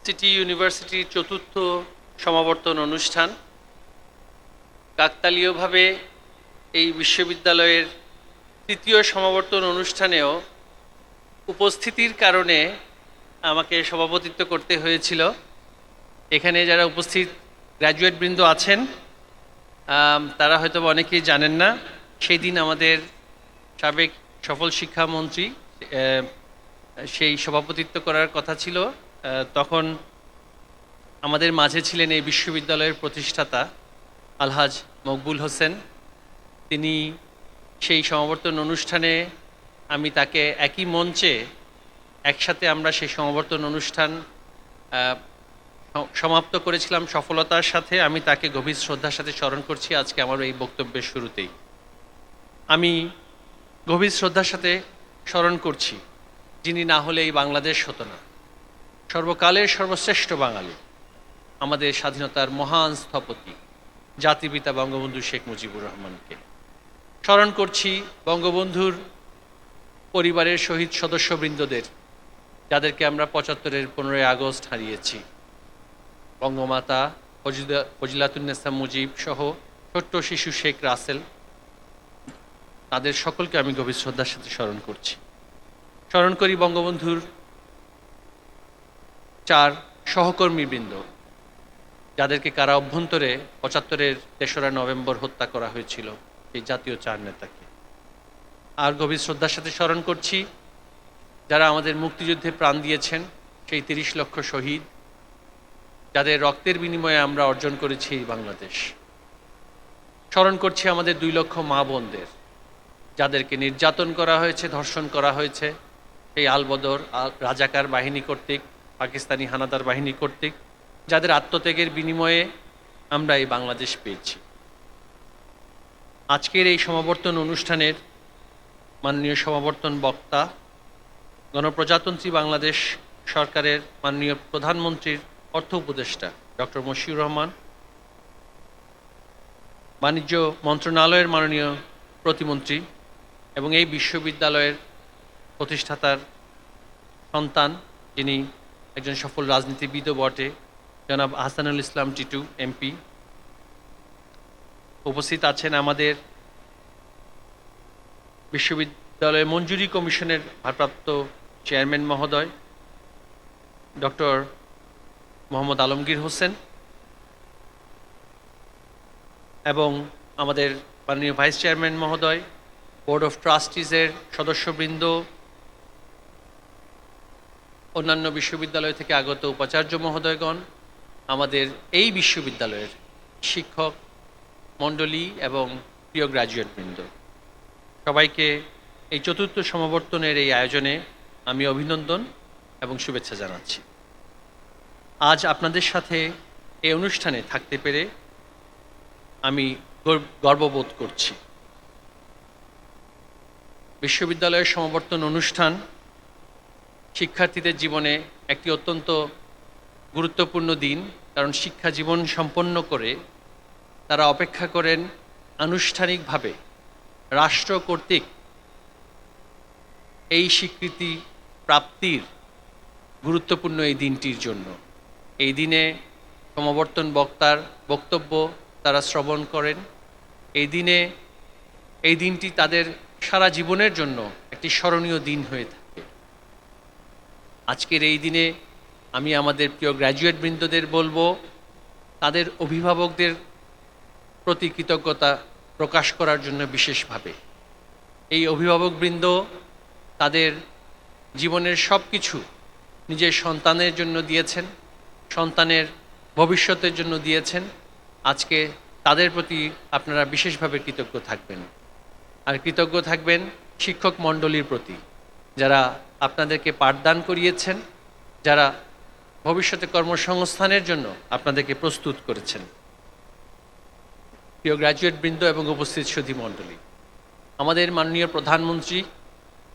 City ইউনিভার্সিটির চতুর্থ সমাবর্তন অনুষ্ঠান কাকতালীয়ভাবে এই বিশ্ববিদ্যালয়ের তৃতীয় সমাবর্তন অনুষ্ঠানেও উপস্থিতির কারণে আমাকে সভাপতিত্ব করতে হয়েছিল। এখানে যারা উপস্থিত গ্র্যাজুয়েট বৃন্দ আছেন তারা হয়তো অনেকেই জানেন না, সেই দিন আমাদের সাবেক সফল শিক্ষামন্ত্রী সেই সভাপতিত্ব করার কথা ছিল। তখন আমাদের মাঝে ছিলেন এই বিশ্ববিদ্যালয়ের প্রতিষ্ঠাতা আলহাজ মকবুল হোসেন। তিনি সেই সমাবর্তন অনুষ্ঠানে আমি তাকে একই মঞ্চে একসাথে আমরা সেই সমাবর্তন অনুষ্ঠান সমাপ্ত করেছিলাম সফলতার সাথে। আমি তাকে গভীর শ্রদ্ধার সাথে স্মরণ করছি আজকে আমার এই বক্তব্যের শুরুতেই। আমি গভীর শ্রদ্ধার সাথে স্মরণ করছি যিনি না হলে এই বাংলাদেশ হতো না, সর্বকালের সর্বশ্রেষ্ঠ বাঙালি, আমাদের স্বাধীনতার মহান স্থপতি জাতিপিতা বঙ্গবন্ধু শেখ মুজিবুর রহমানকে। স্মরণ করছি বঙ্গবন্ধুর পরিবারের শহীদ সদস্যবৃন্দদের, যাদেরকে আমরা ৭৫-এর ১৫ই আগস্ট হারিয়েছি। বঙ্গমাতা ফজিলাতুন্নেসা মুজিব সহ ছোট্ট শিশু শেখ রাসেল, তাদের সকলকে আমি গভীর শ্রদ্ধার সাথে স্মরণ করছি। স্মরণ করি বঙ্গবন্ধুর ৪ সহকর্মীবৃন্দ, যাদেরকে কারা অভ্যন্তরে ৭৫-এর ৩রা নভেম্বর হত্যা করা হয়েছিল, এই জাতীয় ৪ নেতাকে। আর গভীর শ্রদ্ধার সাথে স্মরণ করছি যারা আমাদের মুক্তিযুদ্ধে প্রাণ দিয়েছেন, সেই ৩০ লক্ষ শহীদ, যাদের রক্তের বিনিময়ে আমরা অর্জন করেছি এই বাংলাদেশ। স্মরণ করছি আমাদের ২ লক্ষ মা বোনদের, যাদেরকে নির্যাতন করা হয়েছে, ধর্ষণ করা হয়েছে এই আলবদর রাজাকার বাহিনী কর্তৃক, পাকিস্তানি হানাদার বাহিনী কর্তৃক, যাদের আত্মত্যাগের বিনিময়ে আমরা এই বাংলাদেশ পেয়েছি। আজকের এই সমাবর্তন অনুষ্ঠানের মাননীয় সমাবর্তন বক্তা গণপ্রজাতন্ত্রী বাংলাদেশ সরকারের মাননীয় প্রধানমন্ত্রীর অর্থ উপদেষ্টা ডক্টর মশিউর রহমান, বাণিজ্য মন্ত্রণালয়ের মাননীয় প্রতিমন্ত্রী এবং এই বিশ্ববিদ্যালয়ের প্রতিষ্ঠাতার সন্তান, যিনি একজন সফল রাজনীতিবিদও বটে, জনাব আহসানুল ইসলাম টিটু এমপি। উপস্থিত আছেন আমাদের বিশ্ববিদ্যালয় মঞ্জুরি কমিশনের ভারপ্রাপ্ত চেয়ারম্যান মহোদয় ডক্টর মোহাম্মদ আলমগীর হোসেন, এবং আমাদের মাননীয় ভাইস চেয়ারম্যান মহোদয়, বোর্ড অফ ট্রাস্টিজের সদস্যবৃন্দ, অন্যান্য বিশ্ববিদ্যালয় থেকে আগত উপাচার্য মহোদয়গণ, আমাদের এই বিশ্ববিদ্যালয়ের শিক্ষক মণ্ডলী এবং প্রিয় গ্র্যাজুয়েটবৃন্দ, সবাইকে এই চতুর্থ সমাবর্তনের এই আয়োজনে আমি অভিনন্দন এবং শুভেচ্ছা জানাচ্ছি। আজ আপনাদের সাথে এই অনুষ্ঠানে থাকতে পেরে আমি গর্ববোধ করছি। বিশ্ববিদ্যালয়ের সমাবর্তন অনুষ্ঠান শিক্ষার্থীদের জীবনে একটি অত্যন্ত গুরুত্বপূর্ণ দিন, কারণ শিক্ষা জীবন সম্পন্ন করে তারা অপেক্ষা করেন আনুষ্ঠানিকভাবে রাষ্ট্র কর্তৃক এই স্বীকৃতি প্রাপ্তির গুরুত্বপূর্ণ এই দিনটির জন্য। এই দিনে সমাবর্তন বক্তার বক্তব্য তারা শ্রবণ করেন। এই দিনটি তাদের সারা জীবনের জন্য একটি স্মরণীয় দিন হয়ে থাকে। আজকের এই দিনে আমি আমাদের প্রিয় গ্র্যাজুয়েট বৃন্দদের বলবো, তাদের অভিভাবকদের প্রতি কৃতজ্ঞতা প্রকাশ করার জন্য বিশেষভাবে। এই অভিভাবকবৃন্দ তাদের জীবনের সব কিছু নিজের সন্তানের জন্য দিয়েছেন, সন্তানের ভবিষ্যতের জন্য দিয়েছেন। আজকে তাদের প্রতি আপনারা বিশেষভাবে কৃতজ্ঞ থাকবেন। আর কৃতজ্ঞ থাকবেন শিক্ষক মণ্ডলীর প্রতি, যারা আপনাদেরকে পাঠদান করিয়েছেন, যারা ভবিষ্যতে কর্মসংস্থানের জন্য আপনাদেরকে প্রস্তুত করেছেন। প্রিয় গ্র্যাজুয়েট বৃন্দ এবং উপস্থিত সুধী মণ্ডলী, আমাদের মাননীয় প্রধানমন্ত্রী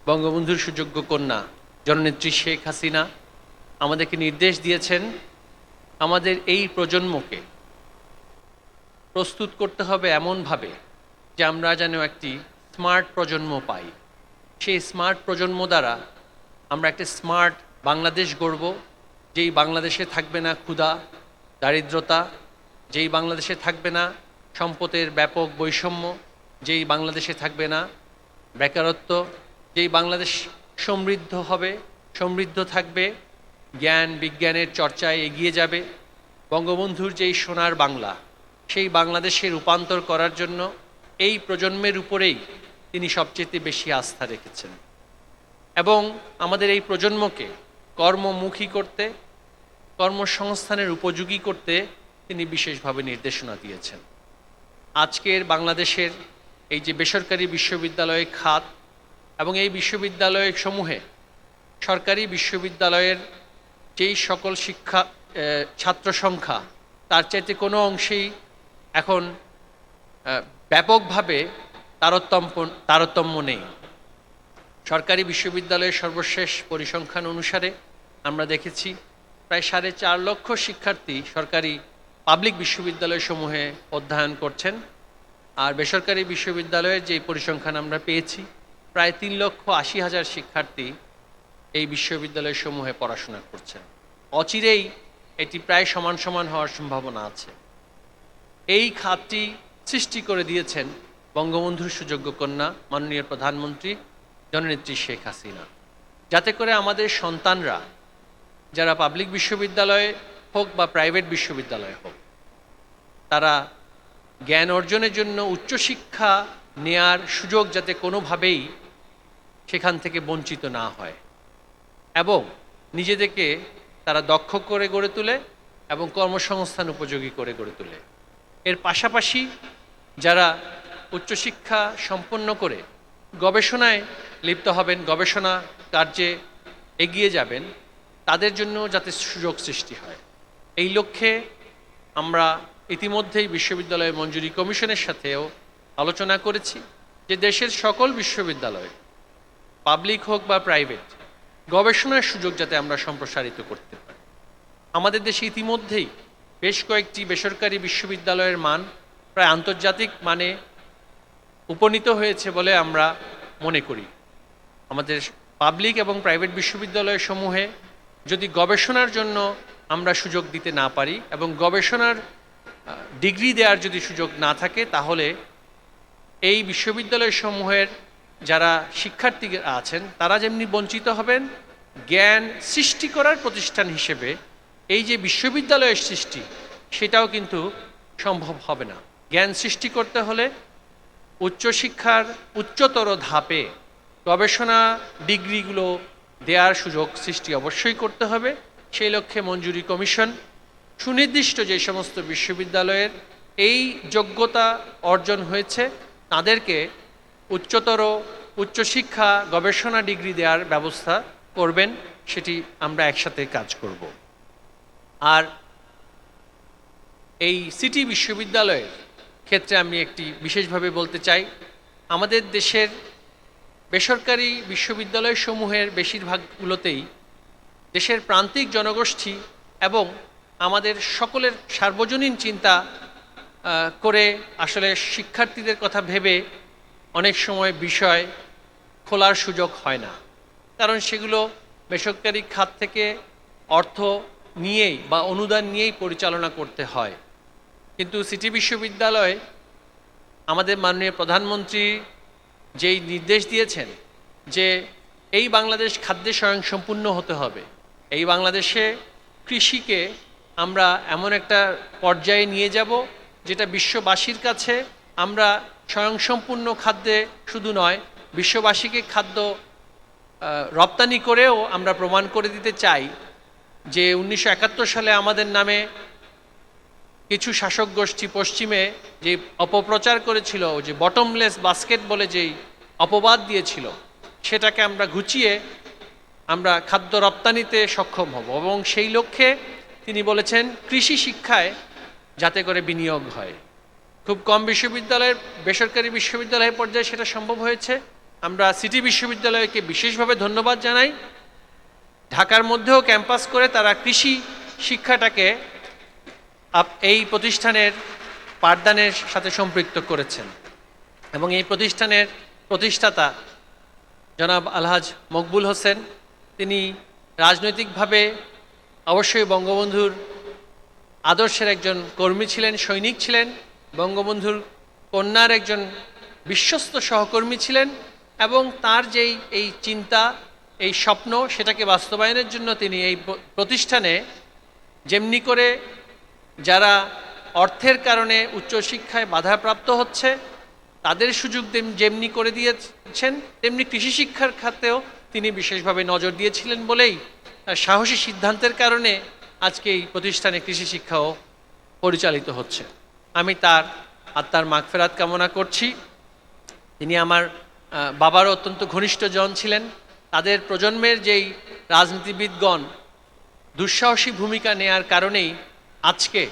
বঙ্গবন্ধুর সুযোগ্য কন্যা জননেত্রী শেখ হাসিনা আমাদেরকে নির্দেশ দিয়েছেন, আমাদের এই প্রজন্মকে প্রস্তুত করতে হবে এমনভাবে যে আমরা যেন একটি স্মার্ট প্রজন্ম পাই। সেই স্মার্ট প্রজন্ম দ্বারা আমরা একটা স্মার্ট বাংলাদেশ গড়ব, যেই বাংলাদেশে থাকবে না ক্ষুধা, দারিদ্রতা, যেই বাংলাদেশে থাকবে না সম্পদের ব্যাপক বৈষম্য, যেই বাংলাদেশে থাকবে না বেকারত্ব, যেই বাংলাদেশ সমৃদ্ধ হবে, সমৃদ্ধ থাকবে, জ্ঞান বিজ্ঞানের চর্চায় এগিয়ে যাবে, বঙ্গবন্ধুর যেই সোনার বাংলা, সেই বাংলাদেশে রূপান্তর করার জন্য এই প্রজন্মের উপরেই তিনি সবচেয়ে বেশি আস্থা রেখেছেন এবং আমাদের এই প্রজন্মকে কর্মমুখী করতে, কর্মসংস্থানের উপযোগী করতে তিনি বিশেষভাবে নির্দেশনা দিয়েছেন। আজকের বাংলাদেশের এই যে বেসরকারি বিশ্ববিদ্যালয় খাত এবং এই বিশ্ববিদ্যালয় সমূহে সরকারি বিশ্ববিদ্যালয়ের যেই সকল শিক্ষা ছাত্র সংখ্যা তার চাইতে কোনো অংশেই এখন ব্যাপকভাবে তারতম্য নেই। সরকারি বিশ্ববিদ্যালয়ের সর্বশেষ পরিসংখ্যান অনুসারে আমরা দেখেছি প্রায় 4.5 লক্ষ শিক্ষার্থী সরকারি পাবলিক বিশ্ববিদ্যালয়সমূহে অধ্যয়ন করছেন, আর বেসরকারি বিশ্ববিদ্যালয়ের যে পরিসংখ্যান আমরা পেয়েছি প্রায় 3,80,000 শিক্ষার্থী এই বিশ্ববিদ্যালয়সমূহে পড়াশোনা করছেন। অচিরেই এটি প্রায় সমান সমান হওয়ার সম্ভাবনা আছে। এই খাতটি সৃষ্টি করে দিয়েছেন বঙ্গবন্ধুর সুযোগ্য কন্যা মাননীয় প্রধানমন্ত্রী জননেত্রী শেখ হাসিনা, যাতে করে আমাদের সন্তানরা যারা পাবলিক বিশ্ববিদ্যালয়ে হোক বা প্রাইভেট বিশ্ববিদ্যালয়ে হোক, তারা জ্ঞান অর্জনের জন্য উচ্চশিক্ষা নেয়ার সুযোগ যাতে কোনোভাবেই সেখান থেকে বঞ্চিত না হয় এবং নিজেদেরকে তারা দক্ষ করে গড়ে তোলে এবং কর্মসংস্থান উপযোগী করে গড়ে তোলে। এর পাশাপাশি যারা উচ্চশিক্ষা সম্পন্ন করে গবেষণায় লিপ্ত হবেন, গবেষণা কার্যে এগিয়ে যাবেন, তাদের জন্য যাতে সুযোগ সৃষ্টি হয়, এই লক্ষ্যে আমরা ইতিমধ্যেই বিশ্ববিদ্যালয় মঞ্জুরি কমিশনের সাথেও আলোচনা করেছি যে দেশের সকল বিশ্ববিদ্যালয় পাবলিক হোক বা প্রাইভেট গবেষণার সুযোগ যাতে আমরা সম্প্রসারিত করতে পারি। আমাদের দেশে ইতিমধ্যেই বেশ কয়েকটি বেসরকারি বিশ্ববিদ্যালয়ের মান প্রায় আন্তর্জাতিক মানে উপনীত হয়েছে বলে আমরা মনে করি। আমাদের পাবলিক এবং প্রাইভেট বিশ্ববিদ্যালয় সমূহে যদি গবেষণার জন্য আমরা সুযোগ দিতে না পারি এবং গবেষণার ডিগ্রি দেওয়ার যদি সুযোগ না থাকে, তাহলে এই বিশ্ববিদ্যালয় সমূহের যারা শিক্ষার্থীরা আছেন তারা যেমনি বঞ্চিত হবেন, জ্ঞান সৃষ্টি করার প্রতিষ্ঠান হিসেবে এই যে বিশ্ববিদ্যালয়ের সৃষ্টি সেটাও কিন্তু সম্ভব হবে না। জ্ঞান সৃষ্টি করতে হলে উচ্চশিক্ষার উচ্চতর ধাপে গবেষণা ডিগ্রিগুলো দেওয়ার সুযোগ সৃষ্টি অবশ্যই করতে হবে। সেই লক্ষ্যে মঞ্জুরি কমিশন সুনির্দিষ্ট যে সমস্ত বিশ্ববিদ্যালয়ের এই যোগ্যতা অর্জন হয়েছে তাদেরকে উচ্চশিক্ষা গবেষণা ডিগ্রি দেওয়ার ব্যবস্থা করবেন, সেটি আমরা একসাথে কাজ করব। আর এই সিটি বিশ্ববিদ্যালয়ের ক্ষেত্রে আমি একটি বিশেষভাবে বলতে চাই, আমাদের দেশের বেসরকারি বিশ্ববিদ্যালয়সমূহের বেশিরভাগগুলোতেই দেশের প্রান্তিক জনগোষ্ঠী এবং আমাদের সকলের সার্বজনীন চিন্তা করে আসলে শিক্ষার্থীদের কথা ভেবে অনেক সময় বিষয় খোলার সুযোগ হয় না, কারণ সেগুলো বেসরকারি খাত থেকে অর্থ নিয়েই বা অনুদান নিয়েই পরিচালনা করতে হয়। কিন্তু সিটি বিশ্ববিদ্যালয় আমাদের মাননীয় প্রধানমন্ত্রী যেই নির্দেশ দিয়েছেন যে এই বাংলাদেশ খাদ্যে স্বয়ংসম্পূর্ণ হতে হবে, এই বাংলাদেশে কৃষিকে আমরা এমন একটা পর্যায়ে নিয়ে যাব যেটা বিশ্ববাসীর কাছে আমরা স্বয়ংসম্পূর্ণ খাদ্যে শুধু নয়, বিশ্ববাসীকে খাদ্য রপ্তানি করেও আমরা প্রমাণ করে দিতে চাই যে 1971 সালে আমাদের নামে কিছু শাসক গোষ্ঠী পশ্চিমে যে অপপ্রচার করেছিল, যে বটমলেস বাস্কেট বলে যেই অপবাদ দিয়েছিল, সেটাকে আমরা ঘুচিয়ে আমরা খাদ্য রপ্তানিতে সক্ষম হব এবং সেই লক্ষ্যে তিনি বলেছেন কৃষি শিক্ষায় যাতে করে বিনিয়োগ হয়। খুব কম বিশ্ববিদ্যালয়ের বেসরকারি বিশ্ববিদ্যালয়ের পর্যায়ে সেটা সম্ভব হয়েছে। আমরা সিটি বিশ্ববিদ্যালয়কে বিশেষভাবে ধন্যবাদ জানাই। ঢাকার মধ্যেও ক্যাম্পাস করে তারা কৃষি শিক্ষাটাকে এই প্রতিষ্ঠানের পাঠদানের সাথে সম্পৃক্ত করেছেন এবং এই প্রতিষ্ঠানের প্রতিষ্ঠাতা জনাব আলহাজ মকবুল হোসেন, তিনি রাজনৈতিকভাবে অবশ্যই বঙ্গবন্ধুর আদর্শের একজন কর্মী ছিলেন, সৈনিক ছিলেন, বঙ্গবন্ধুর কন্যার একজন বিশ্বস্ত সহকর্মী ছিলেন এবং তার যেই এই চিন্তা, এই স্বপ্ন, সেটাকে বাস্তবায়নের জন্য তিনি এই প্রতিষ্ঠানে যেমনি করে যারা অর্থের কারণে উচ্চশিক্ষায় বাধাপ্রাপ্ত হচ্ছে তাদের সুযোগ যেমনি করে দিয়েছেন, তেমনি কৃষি শিক্ষার খাতেও তিনি বিশেষভাবে নজর দিয়েছিলেন বলেই তার সাহসী সিদ্ধান্তের কারণে আজকে এই প্রতিষ্ঠানে কৃষি শিক্ষাও পরিচালিত হচ্ছে। আমি তার আত্মার মাগফিরাত কামনা করছি। তিনি আমার বাবারও অত্যন্ত ঘনিষ্ঠ জন ছিলেন। তাদের প্রজন্মের যেই রাজনীতিবিদগণ দুঃসাহসী ভূমিকা নেয়ার কারণেই আজকে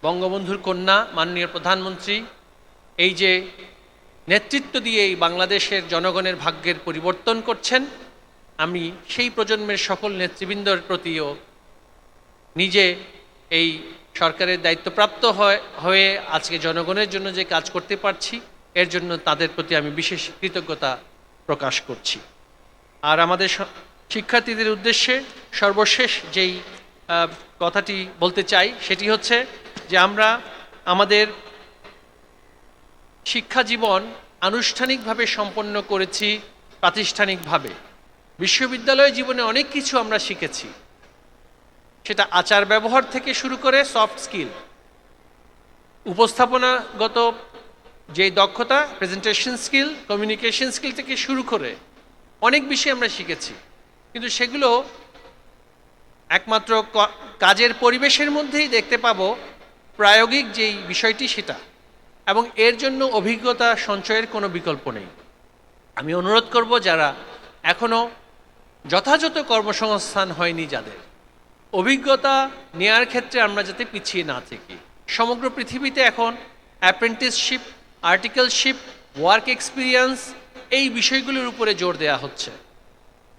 বঙ্গবন্ধুর কন্যা মাননীয় প্রধানমন্ত্রী এই যে নেতৃত্ব দিয়ে এই বাংলাদেশের জনগণের ভাগ্যের পরিবর্তন করছেন। আমি সেই প্রজন্মের সকল নেতৃবৃন্দর প্রতিও নিজে এই সরকারের দায়িত্বপ্রাপ্ত হয়ে আজকে জনগণের জন্য যে কাজ করতে পারছি, এর জন্য তাদের প্রতি আমি বিশেষ কৃতজ্ঞতা প্রকাশ করছি। আর আমাদের শিক্ষার্থীদের উদ্দেশ্যে সর্বশেষ যেই কথাটি বলতে চাই সেটি হচ্ছে যে আমরা আমাদের শিক্ষা জীবন আনুষ্ঠানিকভাবে সম্পন্ন করেছি, প্রাতিষ্ঠানিকভাবে। বিশ্ববিদ্যালয় জীবনে অনেক কিছু আমরা শিখেছি, সেটা আচার ব্যবহার থেকে শুরু করে সফট স্কিল, উপস্থাপনাগত যে দক্ষতা, প্রেজেন্টেশন স্কিল, কমিউনিকেশন স্কিল থেকে শুরু করে অনেক বিষয় আমরা শিখেছি। কিন্তু সেগুলো একমাত্র কাজের পরিবেশের মধ্যেই দেখতে পাবো প্রায়োগিক যেই বিষয়টি সেটা, এবং এর জন্য অভিজ্ঞতা সঞ্চয়ের কোনো বিকল্প নেই। আমি অনুরোধ করব যারা এখনও যথাযথ কর্মসংস্থান হয়নি, যাদের অভিজ্ঞতা নেয়ার ক্ষেত্রে আমরা যাতে পিছিয়ে না থাকি। সমগ্র পৃথিবীতে এখন অ্যাপ্রেন্টিসশিপ, আর্টিকেলশিপ, ওয়ার্ক এক্সপিরিয়েন্স এই বিষয়গুলোর উপরে জোর দেওয়া হচ্ছে।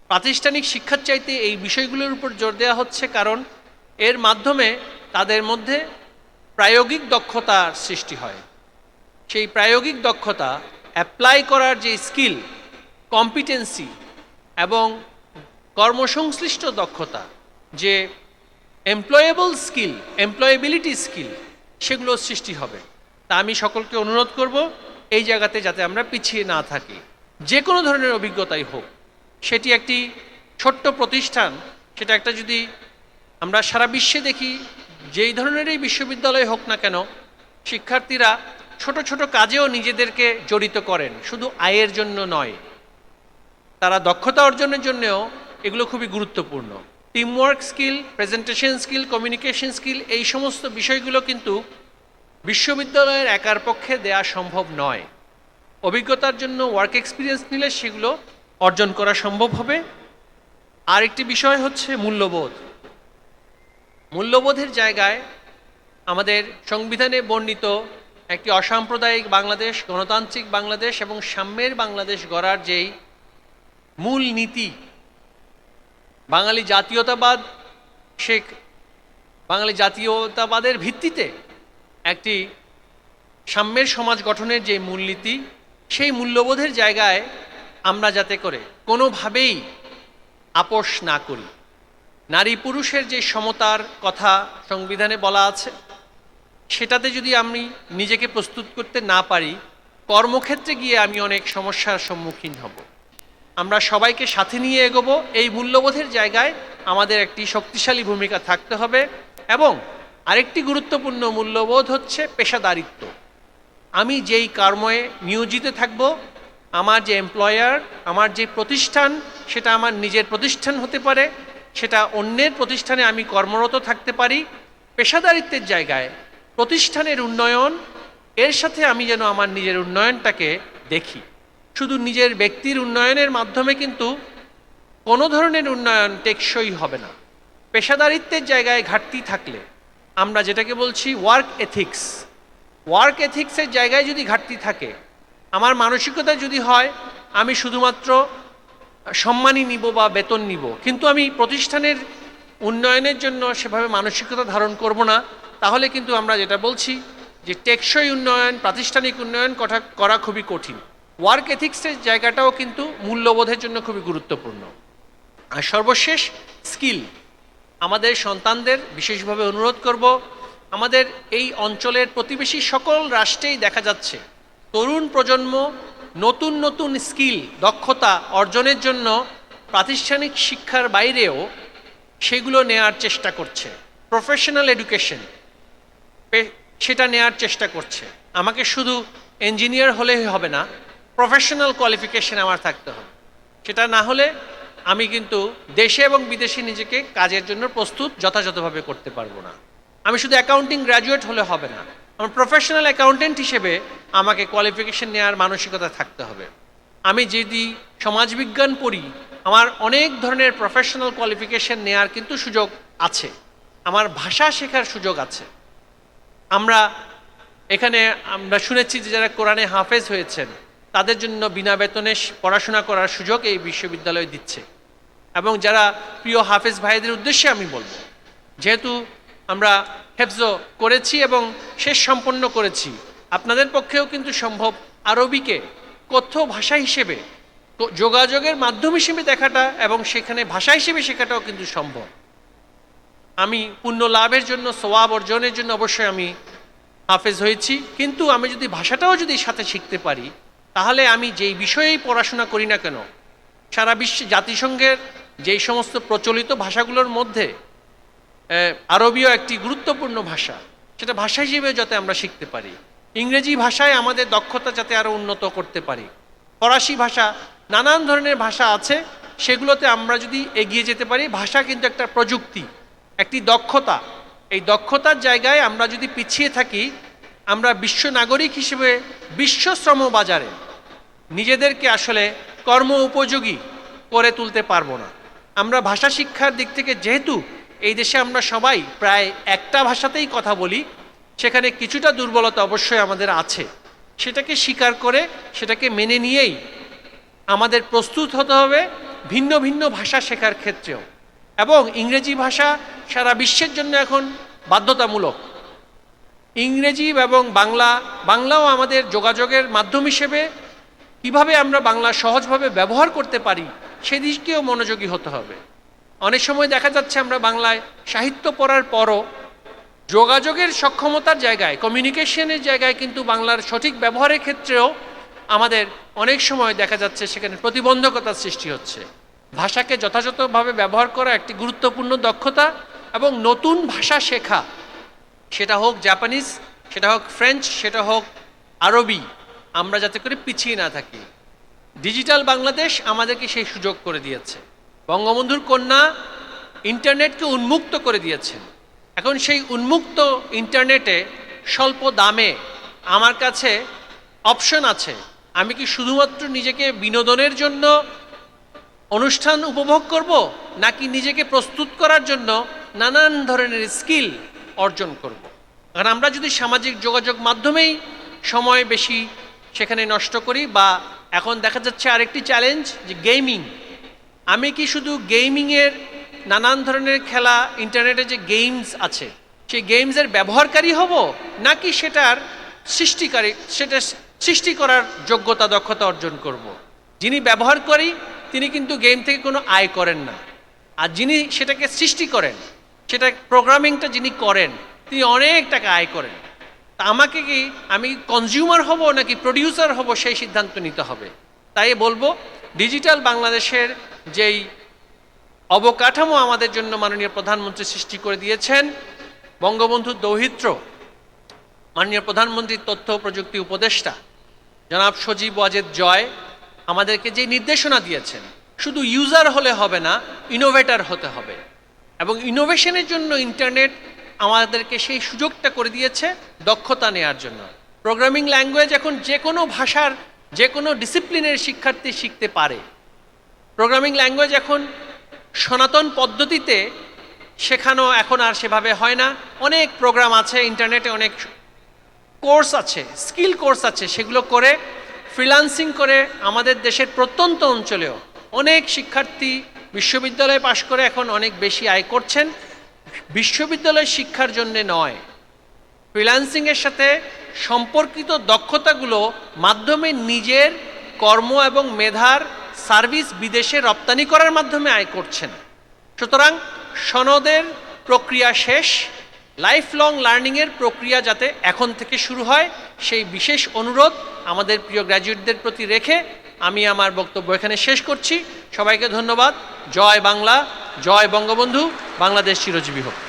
প্রাতিষ্ঠানিক শিক্ষার চাইতে এই বিষয়গুলোর উপর জোর দেওয়া হচ্ছে, কারণ এর মাধ্যমে তাদের মধ্যে প্রায়োগিক দক্ষতার সৃষ্টি হয়। সেই প্রায়োগিক দক্ষতা অ্যাপ্লাই করার যে স্কিল, কম্পিটেন্সি এবং কর্মসংশ্লিষ্ট দক্ষতা, যে এমপ্লয়েবল স্কিল, এমপ্লয়েবিলিটি স্কিল, সেগুলো সৃষ্টি হবে। তা আমি সকলকে অনুরোধ করব এই জায়গাতে যাতে আমরা পিছিয়ে না থাকি, যে কোনো ধরনের অভিজ্ঞতাই হোক। সেটি একটি ছোট্ট প্রতিষ্ঠান, সেটা একটা যদি আমরা সারা বিশ্বে দেখি, যেই ধরনেরই বিশ্ববিদ্যালয় হোক না কেন, শিক্ষার্থীরা ছোট ছোট কাজেও নিজেদেরকে জড়িত করেন, শুধু আয়ের জন্য নয়, তারা দক্ষতা অর্জনের জন্যও এগুলো খুবই গুরুত্বপূর্ণ। Teamwork skill, presentation skill, communication skill, এই সমস্ত বিষয়গুলো কিন্তু বিশ্ববিদ্যালয়ের একার পক্ষে দেয়া সম্ভব নয়। অভিজ্ঞতার জন্য ওয়ার্ক এক্সপিরিয়েন্স নিলে সেগুলো অর্জন করা সম্ভব হবে। আর একটি বিষয় হচ্ছে মূল্যবোধ। মূল্যবোধের জায়গায় আমাদের সংবিধানে বর্ণিত একটি অসাম্প্রদায়িক বাংলাদেশ, গণতান্ত্রিক বাংলাদেশ এবং সাম্যের বাংলাদেশ গড়ার যেই মূল নীতি, বাঙালি জাতীয়তাবাদ, বাঙালি জাতীয়তাবাদের ভিত্তিতে একটি সাম্যের সমাজ গঠনের যে মূলনীতি, সেই মূল্যবোধের জায়গায় আমরা যাতে করে কোনোভাবেই আপোষ না করি। নারী পুরুষের যে সমতার কথা সংবিধানে বলা আছে, সেটাতে যদি আমি নিজেকে প্রস্তুত করতে না পারি, কর্মক্ষেত্রে গিয়ে আমি অনেক সমস্যার সম্মুখীন হব। আমরা সবাইকে সাথে নিয়ে এগোবো, এই মূল্যবোধের জায়গায় আমাদের একটি শক্তিশালী ভূমিকা থাকতে হবে। এবং আরেকটি গুরুত্বপূর্ণ মূল্যবোধ হচ্ছে পেশাদারিত্ব। আমি যেই কর্মে নিয়োজিত থাকব, আমার যে এমপ্লয়ার, আমার যে প্রতিষ্ঠান, সেটা আমার নিজের প্রতিষ্ঠান হতে পারে, সেটা অন্যের প্রতিষ্ঠানে আমি কর্মরত থাকতে পারি। পেশাদারিত্বের জায়গায় প্রতিষ্ঠানের উন্নয়ন, এর সাথে আমি যেন আমার নিজের উন্নয়নটাকে দেখি। শুধু নিজের ব্যক্তির উন্নয়নের মাধ্যমে কিন্তু কোনো ধরনের উন্নয়ন টেকসই হবে না। পেশাদারিত্বের জায়গায় ঘাটতি থাকলে, আমরা যেটাকে বলছি ওয়ার্ক এথিক্স, ওয়ার্ক এথিক্সের জায়গায় যদি ঘাটতি থাকে, আমার মানসিকতা যদি হয় আমি শুধুমাত্র সম্মানই নিব বা বেতন নিব, কিন্তু আমি প্রতিষ্ঠানের উন্নয়নের জন্য সেভাবে মানসিকতা ধারণ করব না, তাহলে কিন্তু আমরা যেটা বলছি যে টেকসই উন্নয়ন, প্রাতিষ্ঠানিক উন্নয়ন করা খুবই কঠিন। ওয়ার্ক এথিক্সের জায়গাটাও কিন্তু মূল্যবোধের জন্য খুবই গুরুত্বপূর্ণ। আর সর্বশেষ স্কিল, আমাদের সন্তানদের বিশেষভাবে অনুরোধ করব, আমাদের এই অঞ্চলের প্রতিবেশী সকল রাষ্ট্রেই দেখা যাচ্ছে তরুণ প্রজন্ম নতুন নতুন স্কিল দক্ষতা অর্জনের জন্য প্রাতিষ্ঠানিক শিক্ষার বাইরেও সেগুলো নেয়ার চেষ্টা করছে। প্রফেশনাল এডুকেশন সেটা নেয়ার চেষ্টা করছে। আমাকে শুধু ইঞ্জিনিয়ার হলেই হবে না, প্রফেশনাল কোয়ালিফিকেশন আমার থাকতে হবে। সেটা না হলে আমি কিন্তু দেশে এবং বিদেশে নিজেকে কাজের জন্য প্রস্তুত যথাযথভাবে করতে পারবো না। আমি শুধু অ্যাকাউন্টিং গ্র্যাজুয়েট হলে হবে না, আমার প্রফেশনাল অ্যাকাউন্টেন্ট হিসেবে আমাকে কোয়ালিফিকেশন নেওয়ার মানসিকতা থাকতে হবে। আমি যদি সমাজবিজ্ঞান পড়ি, আমার অনেক ধরনের প্রফেশনাল কোয়ালিফিকেশন নেওয়ার কিন্তু সুযোগ আছে, আমার ভাষা শেখার সুযোগ আছে। এখানে আমরা শুনেছি যে যারা কোরআনে হাফেজ হয়েছেন তাদের জন্য বিনা বেতনে পড়াশোনা করার সুযোগ এই বিশ্ববিদ্যালয় দিচ্ছে। এবং যারা প্রিয় হাফেজ ভাইদের উদ্দেশ্যে আমি বলবো, যেহেতু আমরা হেফজ করেছি এবং শেষ সম্পন্ন করেছি, আপনাদের পক্ষেও কিন্তু সম্ভব আরবিকে কথ্য ভাষা হিসেবে যোগাযোগের মাধ্যম হিসেবে দেখাটা এবং সেখানে ভাষা হিসেবে শেখাটাও কিন্তু সম্ভব। আমি পুণ্য লাভের জন্য, সওয়াব অর্জনের জন্য অবশ্যই আমি হাফেজ হয়েছি, কিন্তু আমি যদি ভাষাটাও যদি সাথে শিখতে পারি, তাহলে আমি যেই বিষয়েই পড়াশোনা করি না কেন, সারা বিশ্বে জাতিসংঘের যেই সমস্ত প্রচলিত ভাষাগুলোর মধ্যে আরবীয় একটি গুরুত্বপূর্ণ ভাষা, সেটা ভাষা হিসেবে যাতে আমরা শিখতে পারি। ইংরেজি ভাষায় আমাদের দক্ষতা যাতে আরও উন্নত করতে পারি। ফরাসি ভাষা, নানান ধরনের ভাষা আছে, সেগুলোতে আমরা যদি এগিয়ে যেতে পারি। ভাষা কিন্তু একটা প্রযুক্তি, একটি দক্ষতা। এই দক্ষতার জায়গায় আমরা যদি পিছিয়ে থাকি, আমরা বিশ্ব নাগরিক হিসেবে বিশ্ব শ্রম বাজারে নিজেদেরকে আসলে কর্ম উপযোগী করে তুলতে পারবো না। আমরা ভাষা শিক্ষার দিক থেকে যেহেতু এই দেশে আমরা সবাই প্রায় একটা ভাষাতেই কথা বলি, সেখানে কিছুটা দুর্বলতা অবশ্যই আমাদের আছে। সেটাকে স্বীকার করে সেটাকে মেনে নিয়েই আমাদের প্রস্তুত হতে হবে ভিন্ন ভিন্ন ভাষা শেখার ক্ষেত্রেও। এবং ইংরেজি ভাষা সারা বিশ্বের জন্য এখন বাধ্যতামূলক। ইংরেজি এবং বাংলাও আমাদের যোগাযোগের মাধ্যম হিসেবে কিভাবে আমরা বাংলা সহজভাবে ব্যবহার করতে পারি সেদিকেও মনোযোগী হতে হবে। অনেক সময় দেখা যাচ্ছে আমরা বাংলায় সাহিত্য পড়ার পরও যোগাযোগের সক্ষমতার জায়গায়, কমিউনিকেশনের জায়গায় কিন্তু বাংলার সঠিক ব্যবহারের ক্ষেত্রেও আমাদের অনেক সময় দেখা যাচ্ছে সেখানে প্রতিবন্ধকতার সৃষ্টি হচ্ছে। ভাষাকে যথাযথভাবে ব্যবহার করা একটি গুরুত্বপূর্ণ দক্ষতা, এবং নতুন ভাষা শেখা, সেটা হোক জাপানিজ, সেটা হোক ফ্রেঞ্চ, সেটা হোক আরবি, আমরা যাতে করে পিছিয়ে না থাকি। ডিজিটাল বাংলাদেশ আমাদেরকে সেই সুযোগ করে দিয়েছে। বঙ্গবন্ধুর কন্যা ইন্টারনেটকে উন্মুক্ত করে দিয়েছেন। এখন সেই উন্মুক্ত ইন্টারনেটে স্বল্প দামে আমার কাছে অপশন আছে। আমি কি শুধুমাত্র নিজেকে বিনোদনের জন্য অনুষ্ঠান উপভোগ করব, নাকি নিজেকে প্রস্তুত করার জন্য নানান ধরনের স্কিল অর্জন করব? কারণ আমরা যদি সামাজিক যোগাযোগ মাধ্যমেই সময় বেশি সেখানে নষ্ট করি, বা এখন দেখা যাচ্ছে আরেকটি চ্যালেঞ্জ যে গেমিং, আমি কি শুধু গেমিংয়ের নানান ধরনের খেলা, ইন্টারনেটে যে গেমস আছে সেই গেমসের ব্যবহারকারী হব, নাকি সেটা সৃষ্টি করার যোগ্যতা দক্ষতা অর্জন করব? যিনি ব্যবহার করি তিনি কিন্তু গেম থেকে কোনো আয় করেন না, আর যিনি সেটাকে সৃষ্টি করেন, সেটা প্রোগ্রামিংটা যিনি করেন, তিনি অনেক টাকা আয় করেন। তা আমাকে কি, আমি কনজিউমার হব নাকি প্রডিউসার হব, সেই সিদ্ধান্ত নিতে হবে। তাই বলবো, ডিজিটাল বাংলাদেশের যেই অবকাঠামো আমাদের জন্য মাননীয় প্রধানমন্ত্রী সৃষ্টি করে দিয়েছেন, বঙ্গবন্ধুর দৌহিত্র মাননীয় প্রধানমন্ত্রীর তথ্য প্রযুক্তি উপদেষ্টা জনাব সজীব ওয়াজেদ জয় আমাদেরকে যে নির্দেশনা দিয়েছেন, শুধু ইউজার হলে হবে না, ইনোভেটর হতে হবে। এবং ইনোভেশনের জন্য ইন্টারনেট আমাদেরকে সেই সুযোগটা করে দিয়েছে দক্ষতা নেওয়ার জন্য। প্রোগ্রামিং ল্যাঙ্গুয়েজ এখন যে কোনো ভাষার যে কোনো ডিসিপ্লিনের শিক্ষার্থী শিখতে পারে। প্রোগ্রামিং ল্যাঙ্গুয়েজ এখন সনাতন পদ্ধতিতে শেখানো এখন আর সেভাবে হয় না। অনেক প্রোগ্রাম আছে ইন্টারনেটে, অনেক কোর্স আছে, স্কিল কোর্স আছে, সেগুলো করে ফ্রিল্যান্সিং করে আমাদের দেশের প্রত্যন্ত অঞ্চলেও অনেক শিক্ষার্থী বিশ্ববিদ্যালয়ে পাশ করে এখন অনেক বেশি আয় করছেন। বিশ্ববিদ্যালয় শিক্ষার জন্যে নয়, ফ্রিল্যান্সিংয়ের সাথে সম্পর্কিত দক্ষতাগুলো মাধ্যমে নিজের কর্ম এবং মেধার সার্ভিস বিদেশে রপ্তানি করার মাধ্যমে আয় করছেন। সুতরাং সনদের প্রক্রিয়া শেষ, লাইফ লং লার্নিংয়ের প্রক্রিয়া যাতে এখন থেকে শুরু হয় সেই বিশেষ অনুরোধ আমাদের প্রিয় গ্র্যাজুয়েটদের প্রতি রেখে আমি আমার বক্তব্য এখানে শেষ করছি। সবাইকে ধন্যবাদ। জয় বাংলা, জয় বঙ্গবন্ধু, বাংলাদেশ চিরজীবী হোক।